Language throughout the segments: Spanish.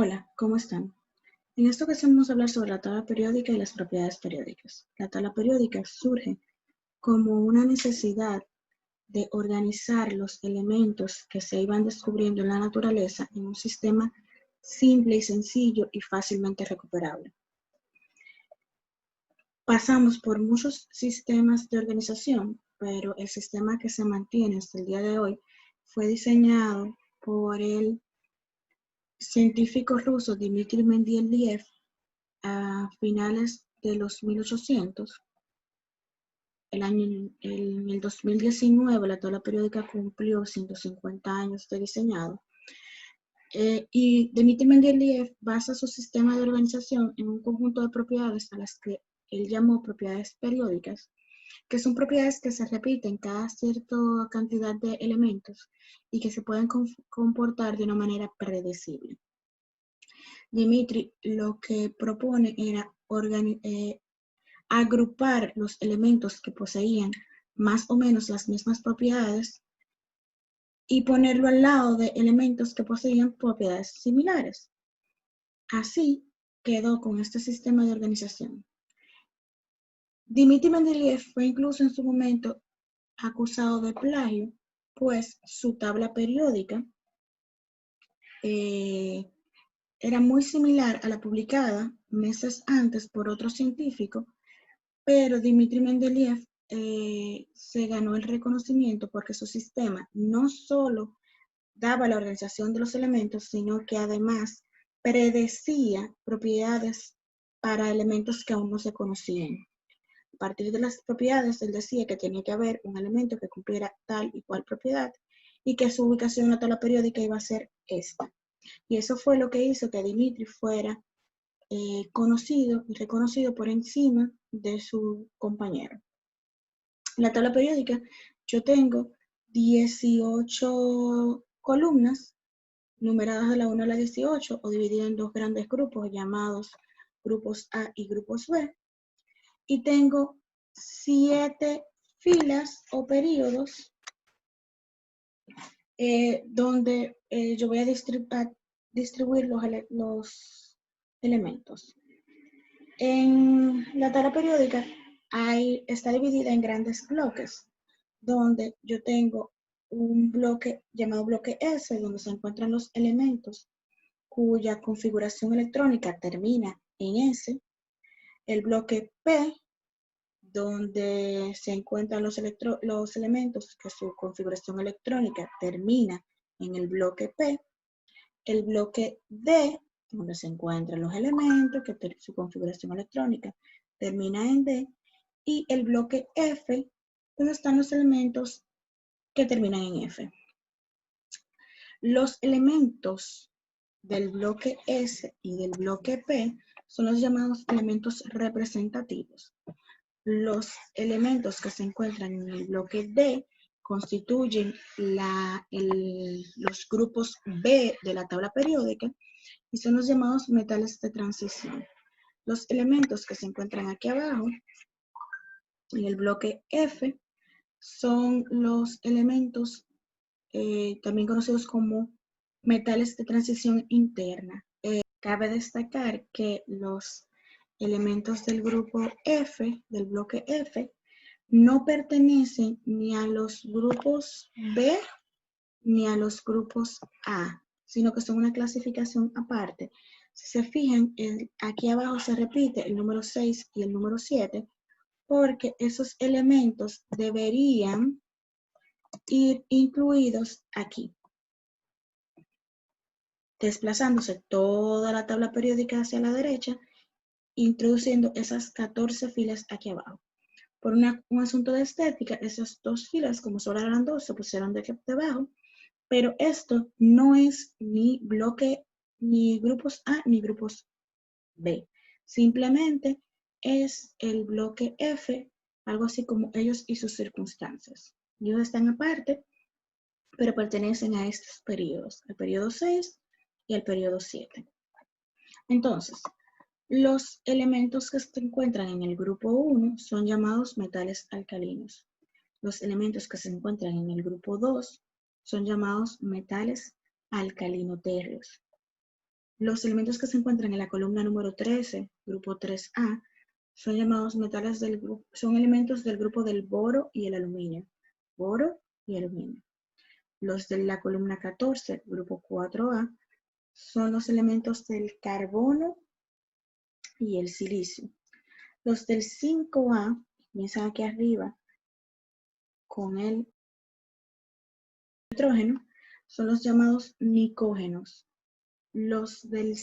Hola, ¿cómo están? En esta ocasión vamos a hablar sobre la tabla periódica y las propiedades periódicas. La tabla periódica surge como una necesidad de organizar los elementos que se iban descubriendo en la naturaleza en un sistema simple y sencillo y fácilmente recuperable. Pasamos por muchos sistemas de organización, pero el sistema que se mantiene hasta el día de hoy fue diseñado por el científico ruso Dmitry Mendeleev a finales de los 1800. En el 2019 la tabla periódica cumplió 150 años de diseñado. Y Dmitry Mendeleev basa su sistema de organización en un conjunto de propiedades a las que él llamó propiedades periódicas, que son propiedades que se repiten cada cierta cantidad de elementos y que se pueden comportar de una manera predecible. Dmitry lo que propone era agrupar los elementos que poseían más o menos las mismas propiedades y ponerlo al lado de elementos que poseían propiedades similares. Así quedó con este sistema de organización. Dmitry Mendeleev fue incluso en su momento acusado de plagio, pues su tabla periódica era muy similar a la publicada meses antes por otro científico, pero Dmitry Mendeleev se ganó el reconocimiento porque su sistema no solo daba la organización de los elementos, sino que además predecía propiedades para elementos que aún no se conocían. A partir de las propiedades, él decía que tenía que haber un elemento que cumpliera tal y cual propiedad y que su ubicación en la tabla periódica iba a ser esta. Y eso fue lo que hizo que Dmitry fuera conocido y reconocido por encima de su compañero. En la tabla periódica yo tengo 18 columnas numeradas de la 1 a la 18 o divididas en dos grandes grupos llamados grupos A y grupos B. Y tengo 7 filas o periodos donde yo voy a distribuir los elementos. En la tabla periódica está dividida en grandes bloques, donde yo tengo un bloque llamado bloque S, donde se encuentran los elementos cuya configuración electrónica termina en S, el bloque P, donde se encuentran los elementos que su configuración electrónica termina en el bloque P, el bloque D, donde se encuentran los elementos que su configuración electrónica termina en D, y el bloque F, donde están los elementos que terminan en F. Los elementos del bloque S y del bloque P son los llamados elementos representativos. Los elementos que se encuentran en el bloque D constituyen los grupos B de la tabla periódica y son los llamados metales de transición. Los elementos que se encuentran aquí abajo, en el bloque F, son los elementos también conocidos como metales de transición interna. Cabe destacar que los elementos del grupo F, del bloque F, no pertenecen ni a los grupos B ni a los grupos A, sino que son una clasificación aparte. Si se fijan, aquí abajo se repite el número 6 y el número 7, porque esos elementos deberían ir incluidos aquí, desplazándose toda la tabla periódica hacia la derecha, introduciendo esas 14 filas aquí abajo. Por un asunto de estética, esas dos filas, como solo eran dos, se pusieron de debajo, pero esto no es ni bloque, ni grupos A ni grupos B. Simplemente es el bloque F, algo así como ellos y sus circunstancias. Ellos están aparte, pero pertenecen a estos periodos, el periodo 6 y el periodo 7. Entonces, los elementos que se encuentran en el grupo 1 son llamados metales alcalinos. Los elementos que se encuentran en el grupo 2 son llamados metales alcalinoterrios. Los elementos que se encuentran en la columna número 13, grupo 3A, son llamados metales del grupo, son elementos del grupo del boro y el aluminio. Boro y aluminio. Los de la columna 14, grupo 4A, son los elementos del carbono y el silicio. Los del 5A, piensan aquí arriba, con el nitrógeno, son los llamados nicógenos. Los de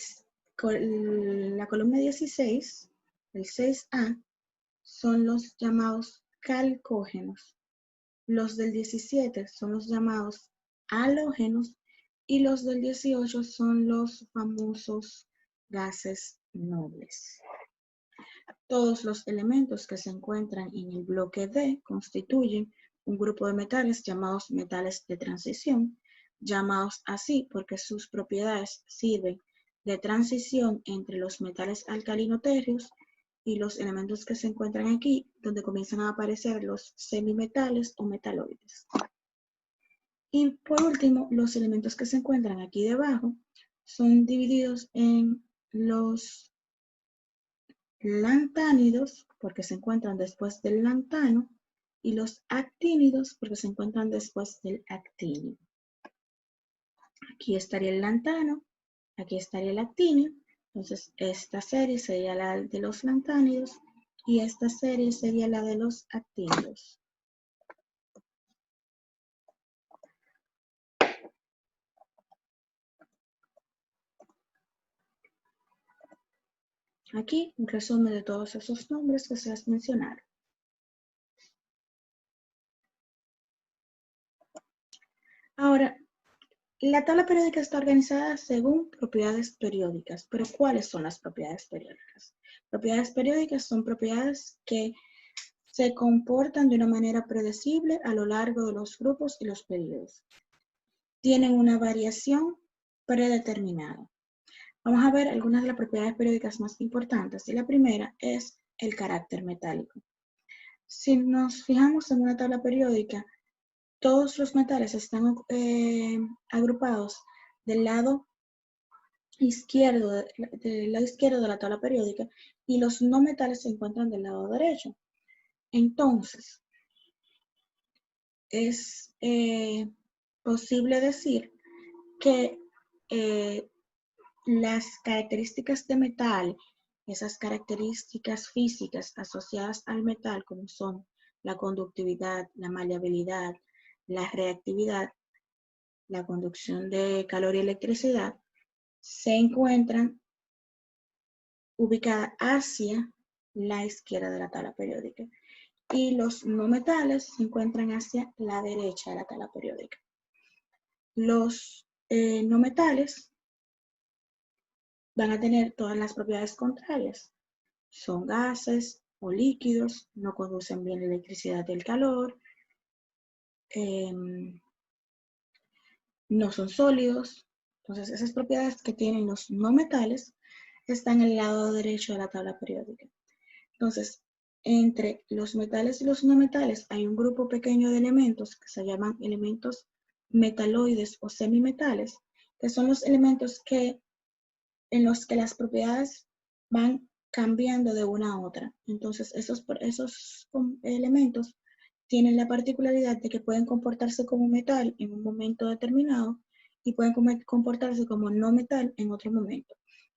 la columna 16, el 6A, son los llamados calcógenos. Los del 17 son los llamados halógenos y los del 18 son los famosos gases nobles. Todos los elementos que se encuentran en el bloque D constituyen un grupo de metales llamados metales de transición, llamados así porque sus propiedades sirven de transición entre los metales alcalino-térreos y los elementos que se encuentran aquí, donde comienzan a aparecer los semimetales o metaloides. Y por último, los elementos que se encuentran aquí debajo son divididos en los lantánidos, porque se encuentran después del lantano, y los actínidos, porque se encuentran después del actínio. Aquí estaría el lantano, aquí estaría el actínio, entonces esta serie sería la de los lantánidos y esta serie sería la de los actínidos. Aquí un resumen de todos esos nombres que se les mencionaron. Ahora, la tabla periódica está organizada según propiedades periódicas, pero ¿cuáles son las propiedades periódicas? Propiedades periódicas son propiedades que se comportan de una manera predecible a lo largo de los grupos y los periodos. Tienen una variación predeterminada. Vamos a ver algunas de las propiedades periódicas más importantes. Y la primera es el carácter metálico. Si nos fijamos en una tabla periódica, todos los metales están agrupados del lado izquierdo de la tabla periódica y los no metales se encuentran del lado derecho. Entonces, es posible decir que las características de metal, esas características físicas asociadas al metal, como son la conductividad, la maleabilidad, la reactividad, la conducción de calor y electricidad, se encuentran ubicadas hacia la izquierda de la tabla periódica. Y los no metales se encuentran hacia la derecha de la tabla periódica. Los no metales van a tener todas las propiedades contrarias. Son gases o líquidos, no conducen bien la electricidad del calor, no son sólidos. Entonces, esas propiedades que tienen los no metales están en el lado derecho de la tabla periódica. Entonces, entre los metales y los no metales hay un grupo pequeño de elementos que se llaman elementos metaloides o semimetales, que son los elementos en los que las propiedades van cambiando de una a otra. Entonces, esos elementos tienen la particularidad de que pueden comportarse como metal en un momento determinado y pueden comportarse como no metal en otro momento.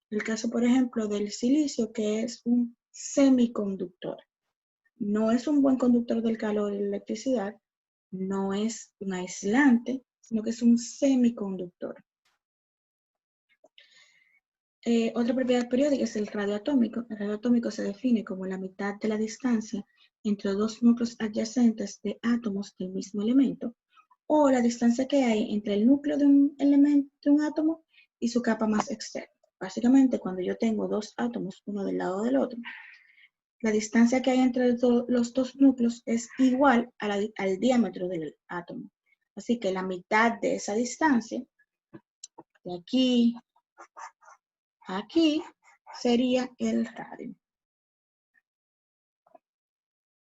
El caso, por ejemplo, del silicio, que es un semiconductor. No es un buen conductor del calor y la electricidad, no es un aislante, sino que es un semiconductor. Otra propiedad periódica es el radio atómico. El radio atómico se define como la mitad de la distancia entre dos núcleos adyacentes de átomos del mismo elemento, o la distancia que hay entre el núcleo de un elemento, de un átomo, y su capa más externa. Básicamente, cuando yo tengo dos átomos, uno del lado del otro, la distancia que hay entre los dos núcleos es igual al diámetro del átomo. Así que la mitad de esa distancia, de aquí a aquí, sería el radio.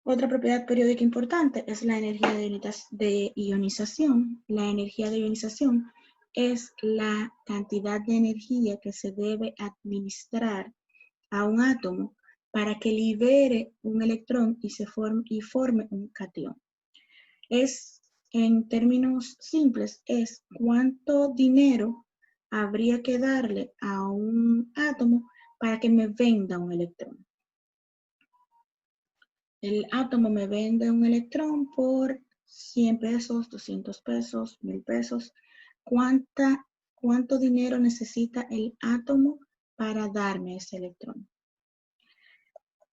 Otra propiedad periódica importante es la energía de ionización. La energía de ionización es la cantidad de energía que se debe administrar a un átomo para que libere un electrón y forme un catión. En términos simples, es cuánto dinero habría que darle a un átomo para que me venda un electrón. El átomo me vende un electrón por 100 pesos, 200 pesos, 1000 pesos. ¿Cuánto dinero necesita el átomo para darme ese electrón?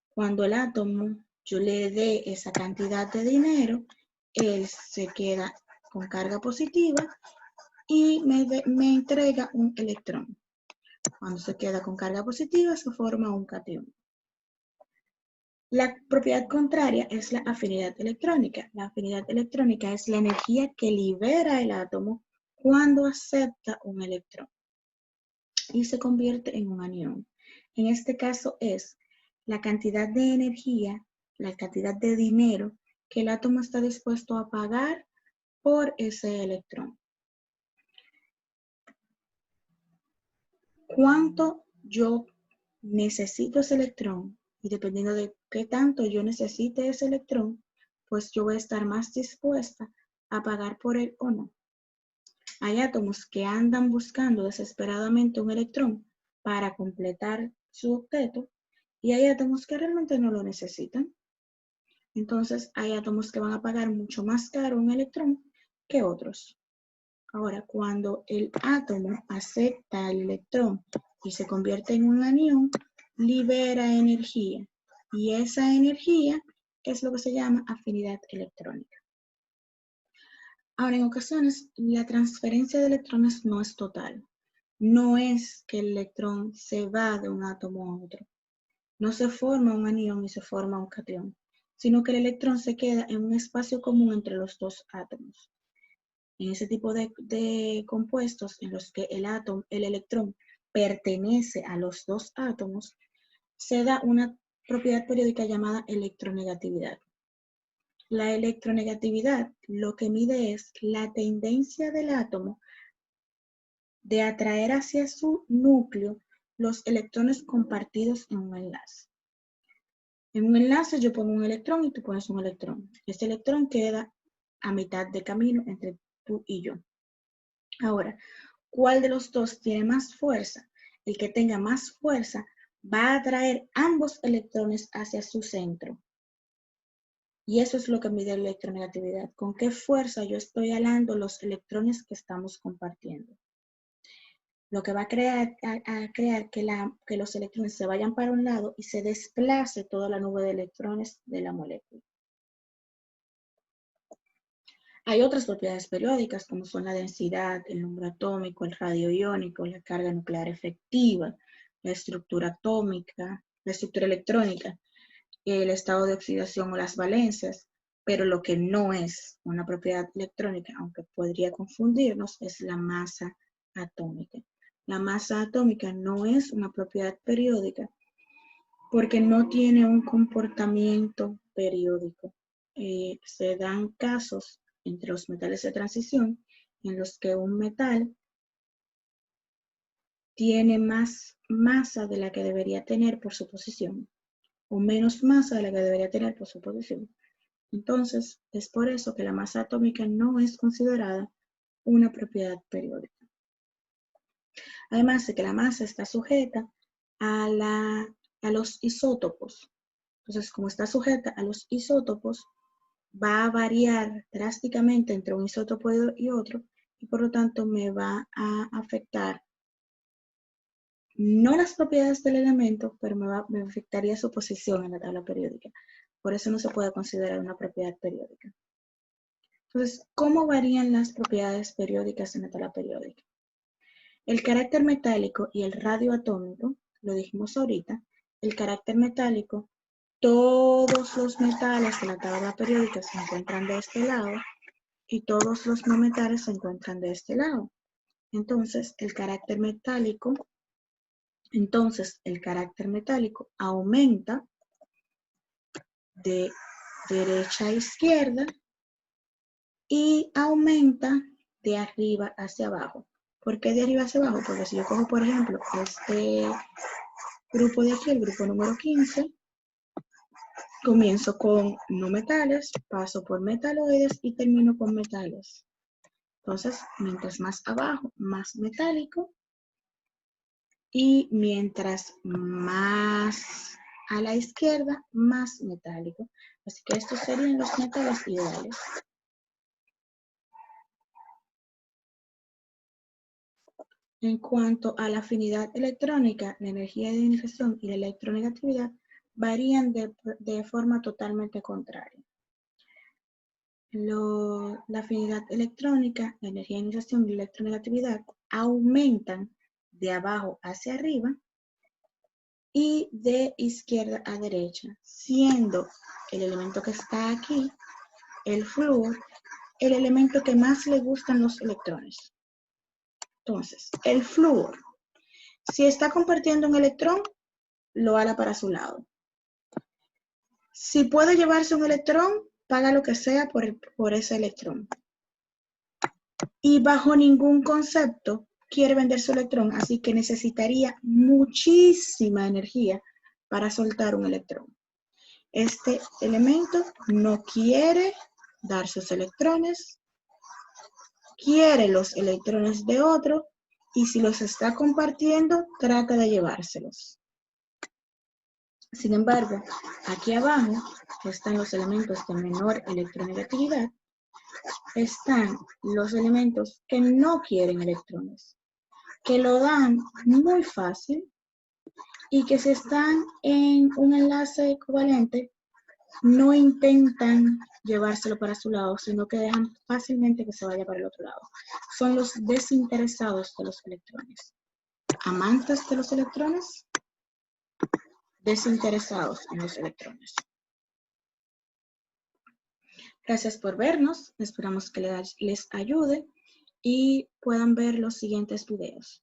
Cuando el átomo yo le dé esa cantidad de dinero, él se queda con carga positiva y me entrega un electrón. Cuando se queda con carga positiva, se forma un catión. La propiedad contraria es la afinidad electrónica. La afinidad electrónica es la energía que libera el átomo cuando acepta un electrón y se convierte en un anión. En este caso es la cantidad de energía, la cantidad de dinero que el átomo está dispuesto a pagar por ese electrón. ¿Cuánto yo necesito ese electrón? Y dependiendo de qué tanto yo necesite ese electrón, pues yo voy a estar más dispuesta a pagar por él o no. Hay átomos que andan buscando desesperadamente un electrón para completar su octeto y hay átomos que realmente no lo necesitan. Entonces hay átomos que van a pagar mucho más caro un electrón que otros. Ahora, cuando el átomo acepta el electrón y se convierte en un anión, libera energía. Y esa energía es lo que se llama afinidad electrónica. Ahora, en ocasiones, la transferencia de electrones no es total. No es que el electrón se va de un átomo a otro. No se forma un anión y se forma un catión, sino que el electrón se queda en un espacio común entre los dos átomos. En ese tipo de compuestos en los que el electrón pertenece a los dos átomos, se da una propiedad periódica llamada electronegatividad. La electronegatividad lo que mide es la tendencia del átomo de atraer hacia su núcleo los electrones compartidos en un enlace. En un enlace yo pongo un electrón y tú pones un electrón. Este electrón queda a mitad de camino entre tú y yo. Ahora, ¿cuál de los dos tiene más fuerza? El que tenga más fuerza va a atraer ambos electrones hacia su centro. Y eso es lo que mide la electronegatividad. ¿Con qué fuerza yo estoy jalando los electrones que estamos compartiendo? Lo que va a crear que los electrones se vayan para un lado y se desplace toda la nube de electrones de la molécula. Hay otras propiedades periódicas como son la densidad, el número atómico, el radio iónico, la carga nuclear efectiva, la estructura atómica, la estructura electrónica, el estado de oxidación o las valencias, pero lo que no es una propiedad electrónica, aunque podría confundirnos, es la masa atómica. La masa atómica no es una propiedad periódica porque no tiene un comportamiento periódico. Se dan casos entre los metales de transición en los que un metal tiene más masa de la que debería tener por su posición o menos masa de la que debería tener por su posición. Entonces, es por eso que la masa atómica no es considerada una propiedad periódica. Además de que la masa está sujeta a los isótopos. Entonces, como está sujeta a los isótopos, va a variar drásticamente entre un isótopo y otro y por lo tanto me va a afectar no las propiedades del elemento, pero me afectaría su posición en la tabla periódica. Por eso no se puede considerar una propiedad periódica. Entonces, ¿cómo varían las propiedades periódicas en la tabla periódica? El carácter metálico y el radioatómico, lo dijimos ahorita, el carácter metálico, todos los metales de la tabla periódica se encuentran de este lado y todos los no metales se encuentran de este lado. Entonces, el carácter metálico aumenta de derecha a izquierda y aumenta de arriba hacia abajo. ¿Por qué de arriba hacia abajo? Porque si yo cojo, por ejemplo, este grupo de aquí, el grupo número 15, comienzo con no metales, paso por metaloides y termino con metales. Entonces, mientras más abajo, más metálico. Y mientras más a la izquierda, más metálico. Así que estos serían los metales ideales. En cuanto a la afinidad electrónica, la energía de ionización y la electronegatividad varían de forma totalmente contraria. La afinidad electrónica, la energía de ionización y la electronegatividad aumentan de abajo hacia arriba y de izquierda a derecha, siendo el elemento que está aquí, el flúor, el elemento que más le gustan los electrones. Entonces, el flúor, si está compartiendo un electrón, lo ala para su lado. Si puede llevarse un electrón, paga lo que sea por ese electrón. Y bajo ningún concepto quiere vender su electrón, así que necesitaría muchísima energía para soltar un electrón. Este elemento no quiere dar sus electrones, quiere los electrones de otro, y si los está compartiendo, trata de llevárselos. Sin embargo, aquí abajo están los elementos de menor electronegatividad, están los elementos que no quieren electrones, que lo dan muy fácil y que si están en un enlace covalente, no intentan llevárselo para su lado, sino que dejan fácilmente que se vaya para el otro lado. Son los desinteresados de los electrones. Amantes de los electrones, desinteresados en los electrones. Gracias por vernos, esperamos que les ayude y puedan ver los siguientes videos.